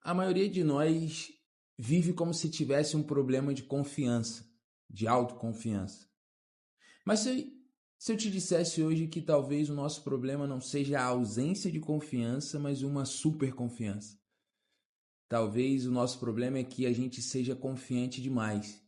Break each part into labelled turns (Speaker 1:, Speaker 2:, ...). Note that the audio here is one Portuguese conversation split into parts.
Speaker 1: A maioria de nós vive como se tivesse um problema de confiança, de autoconfiança. Mas se eu te dissesse hoje que talvez o nosso problema não seja a ausência de confiança, mas uma superconfiança. Talvez o nosso problema é que a gente seja confiante demais.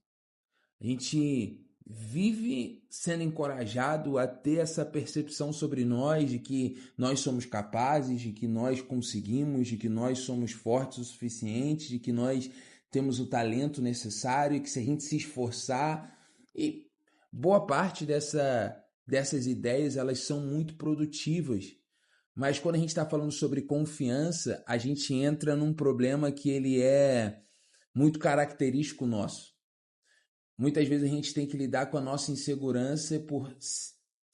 Speaker 1: A gente vive sendo encorajado a ter essa percepção sobre nós, de que nós somos capazes, de que nós conseguimos, de que nós somos fortes o suficiente, de que nós temos o talento necessário e que se a gente se esforçar. E boa parte dessas ideias elas são muito produtivas. Mas quando a gente está falando sobre confiança, a gente entra num problema que ele é muito característico nosso. Muitas vezes a gente tem que lidar com a nossa insegurança por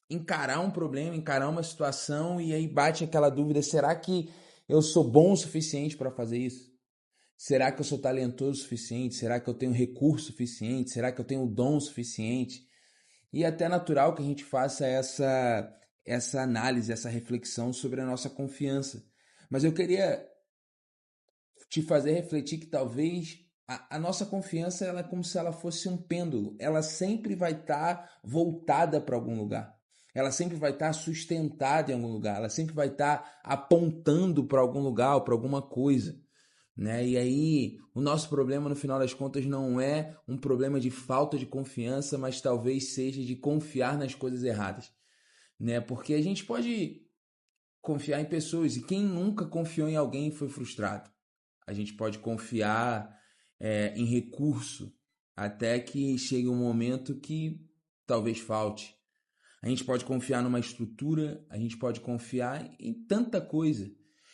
Speaker 1: encarar um problema, encarar uma situação e aí bate aquela dúvida: será que eu sou bom o suficiente para fazer isso? Será que eu sou talentoso o suficiente? Será que eu tenho recurso suficiente? Será que eu tenho dom suficiente? E é até natural que a gente faça essa análise, essa reflexão sobre a nossa confiança. Mas eu queria te fazer refletir que talvez a nossa confiança ela é como se ela fosse um pêndulo. Ela sempre vai estar voltada para algum lugar. Ela sempre vai estar sustentada em algum lugar. Ela sempre vai estar apontando para algum lugar ou para alguma coisa. Né? E aí, o nosso problema, no final das contas, não é um problema de falta de confiança, mas talvez seja de confiar nas coisas erradas. Né? Porque a gente pode confiar em pessoas, e quem nunca confiou em alguém e foi frustrado? A gente pode confiar em recurso até que chegue um momento que talvez falte. A gente pode confiar numa estrutura, a gente pode confiar em tanta coisa.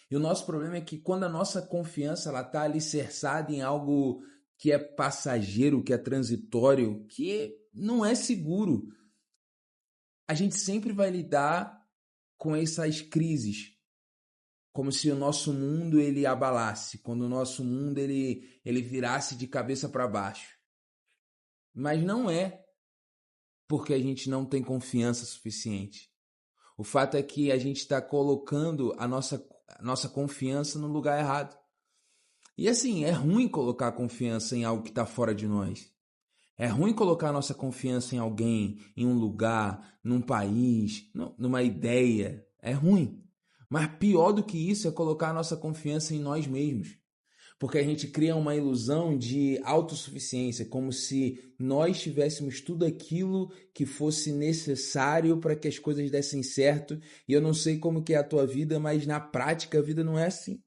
Speaker 1: E o nosso problema é que quando a nossa confiança está alicerçada em algo que é passageiro, que é transitório, que não é seguro, a gente sempre vai lidar com essas crises, como se o nosso mundo ele abalasse, quando o nosso mundo ele virasse de cabeça para baixo. Mas não é porque a gente não tem confiança suficiente. O fato é que a gente está colocando a nossa confiança no lugar errado. E assim, é ruim colocar a confiança em algo que está fora de nós. É ruim colocar a nossa confiança em alguém, em um lugar, num país, numa ideia. É ruim. Mas pior do que isso é colocar a nossa confiança em nós mesmos. Porque a gente cria uma ilusão de autossuficiência, como se nós tivéssemos tudo aquilo que fosse necessário para que as coisas dessem certo. E eu não sei como que é a tua vida, mas na prática a vida não é assim.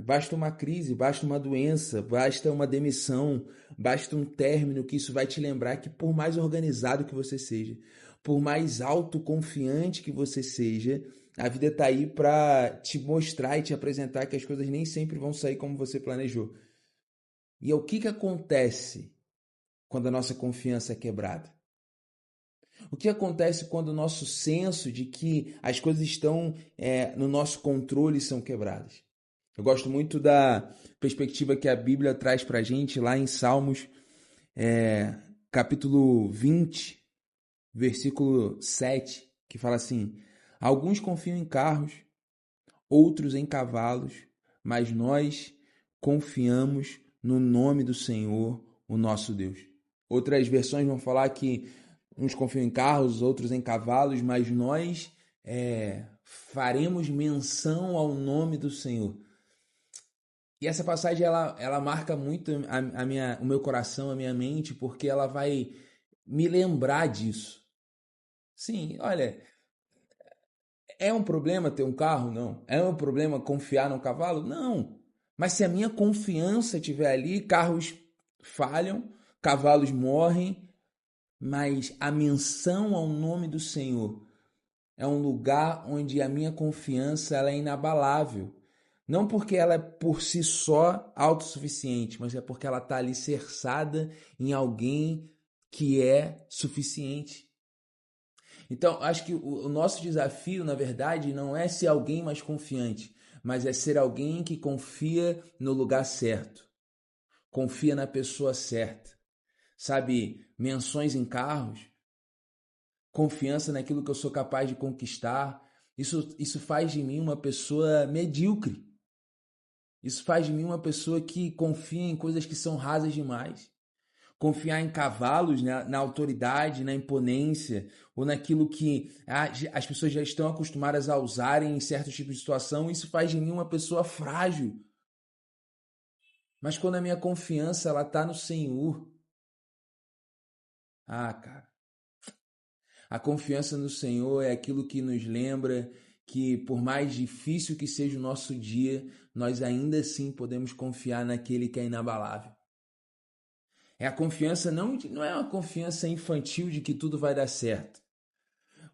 Speaker 1: Basta uma crise, basta uma doença, basta uma demissão, basta um término que isso vai te lembrar que por mais organizado que você seja, por mais autoconfiante que você seja, a vida está aí para te mostrar e te apresentar que as coisas nem sempre vão sair como você planejou. E é o que acontece quando a nossa confiança é quebrada? O que acontece quando o nosso senso de que as coisas estão no nosso controle são quebradas? Eu gosto muito da perspectiva que a Bíblia traz para a gente lá em Salmos, capítulo 20, versículo 7, que fala assim: alguns confiam em carros, outros em cavalos, mas nós confiamos no nome do Senhor, o nosso Deus. Outras versões vão falar que uns confiam em carros, outros em cavalos, mas nós faremos menção ao nome do Senhor. E essa passagem ela marca muito o meu coração, a minha mente, porque ela vai me lembrar disso. Sim, olha, é um problema ter um carro? Não. É um problema confiar no cavalo? Não. Mas se a minha confiança estiver ali, carros falham, cavalos morrem, mas a menção ao nome do Senhor é um lugar onde a minha confiança ela é inabalável. Não porque ela é por si só autossuficiente, mas é porque ela está alicerçada em alguém que é suficiente. Então, acho que o nosso desafio, na verdade, não é ser alguém mais confiante, mas é ser alguém que confia no lugar certo, confia na pessoa certa. Sabe, menções em carros, confiança naquilo que eu sou capaz de conquistar, isso faz de mim uma pessoa medíocre. Isso faz de mim uma pessoa que confia em coisas que são rasas demais. Confiar em cavalos, na autoridade, na imponência, ou naquilo que as pessoas já estão acostumadas a usarem em certos tipos de situação, isso faz de mim uma pessoa frágil. Mas quando a minha confiança ela está no Senhor, cara, a confiança no Senhor é aquilo que nos lembra que por mais difícil que seja o nosso dia, nós ainda assim podemos confiar naquele que é inabalável. É a confiança, não é uma confiança infantil de que tudo vai dar certo,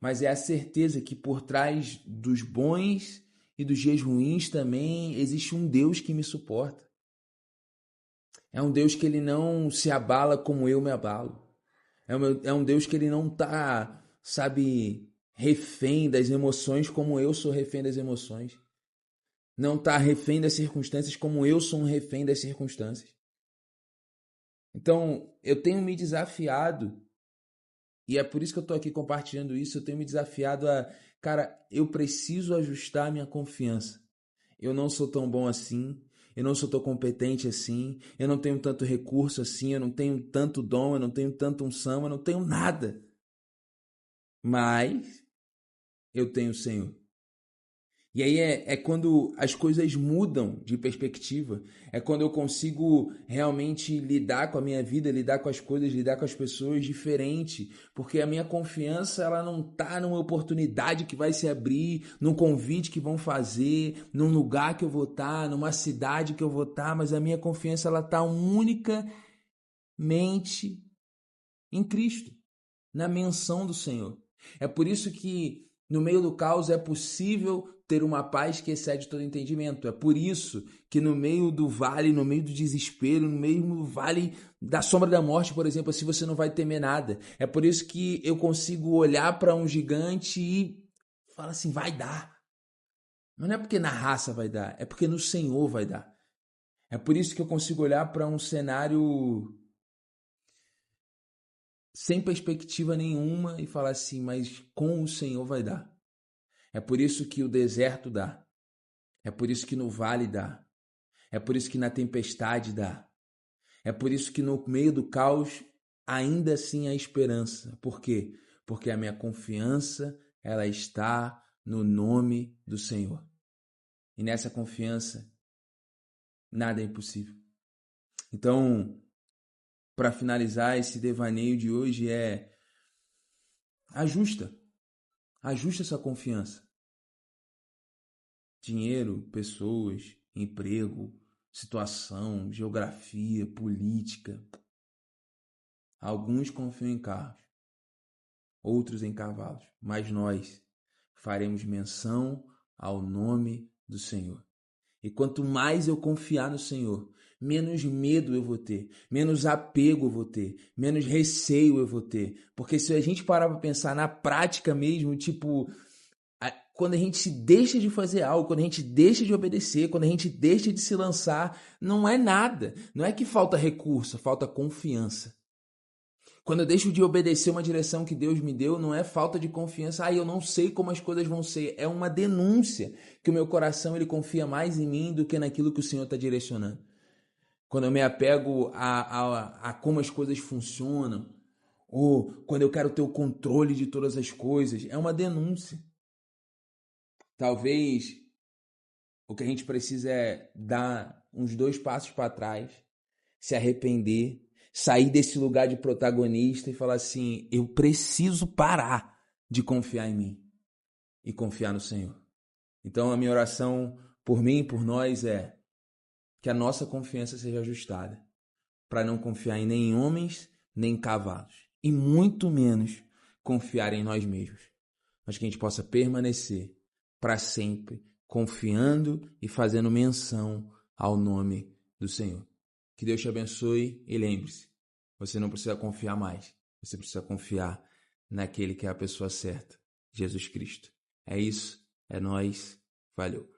Speaker 1: mas é a certeza que por trás dos bons e dos dias ruins também existe um Deus que me suporta. É um Deus que ele não se abala como eu me abalo. É um Deus que ele não está, refém das emoções como eu sou refém das emoções. Não está refém das circunstâncias como eu sou um refém das circunstâncias. Então, eu tenho me desafiado, e é por isso que eu estou aqui compartilhando isso, eu tenho me desafiado eu preciso ajustar a minha confiança. Eu não sou tão bom assim, eu não sou tão competente assim, eu não tenho tanto recurso assim, eu não tenho tanto dom, eu não tenho tanta unção, eu não tenho nada. Mas eu tenho o Senhor. E aí é quando as coisas mudam de perspectiva, é quando eu consigo realmente lidar com a minha vida, lidar com as coisas, lidar com as pessoas diferente, porque a minha confiança ela não está numa oportunidade que vai se abrir, num convite que vão fazer, num lugar que eu vou estar, numa cidade que eu vou estar, mas a minha confiança ela está unicamente em Cristo, na menção do Senhor. É por isso que no meio do caos é possível ter uma paz que excede todo entendimento. É por isso que no meio do vale, no meio do desespero, no meio do vale da sombra da morte, por exemplo, assim você não vai temer nada. É por isso que eu consigo olhar para um gigante e falar assim, vai dar. Mas não é porque na raça vai dar, é porque no Senhor vai dar. É por isso que eu consigo olhar para um cenário sem perspectiva nenhuma e falar assim, mas com o Senhor vai dar. É por isso que o deserto dá. É por isso que no vale dá. É por isso que na tempestade dá. É por isso que no meio do caos ainda assim há esperança. Por quê? Porque a minha confiança ela está no nome do Senhor. E nessa confiança nada é impossível. Então, para finalizar esse devaneio de hoje ajusta essa confiança. Dinheiro, pessoas, emprego, situação, geografia, política. Alguns confiam em carros, outros em cavalos, mas nós faremos menção ao nome do Senhor. E quanto mais eu confiar no Senhor, menos medo eu vou ter, menos apego eu vou ter, menos receio eu vou ter. Porque se a gente parar para pensar na prática mesmo, quando a gente deixa de fazer algo, quando a gente deixa de obedecer, quando a gente deixa de se lançar, não é nada. Não é que falta recurso, falta confiança. Quando eu deixo de obedecer uma direção que Deus me deu, não é falta de confiança. Eu não sei como as coisas vão ser. É uma denúncia que o meu coração ele confia mais em mim do que naquilo que o Senhor está direcionando. Quando eu me apego a como as coisas funcionam, ou quando eu quero ter o controle de todas as coisas, é uma denúncia. Talvez o que a gente precisa é dar uns 2 passos para trás, se arrepender, sair desse lugar de protagonista e falar assim, eu preciso parar de confiar em mim e confiar no Senhor. Então a minha oração por mim e por nós é que a nossa confiança seja ajustada para não confiar em nem homens, nem cavalos, e muito menos confiar em nós mesmos, mas que a gente possa permanecer para sempre confiando e fazendo menção ao nome do Senhor. Que Deus te abençoe e lembre-se, você não precisa confiar mais, você precisa confiar naquele que é a pessoa certa, Jesus Cristo. É isso, é nóis, valeu.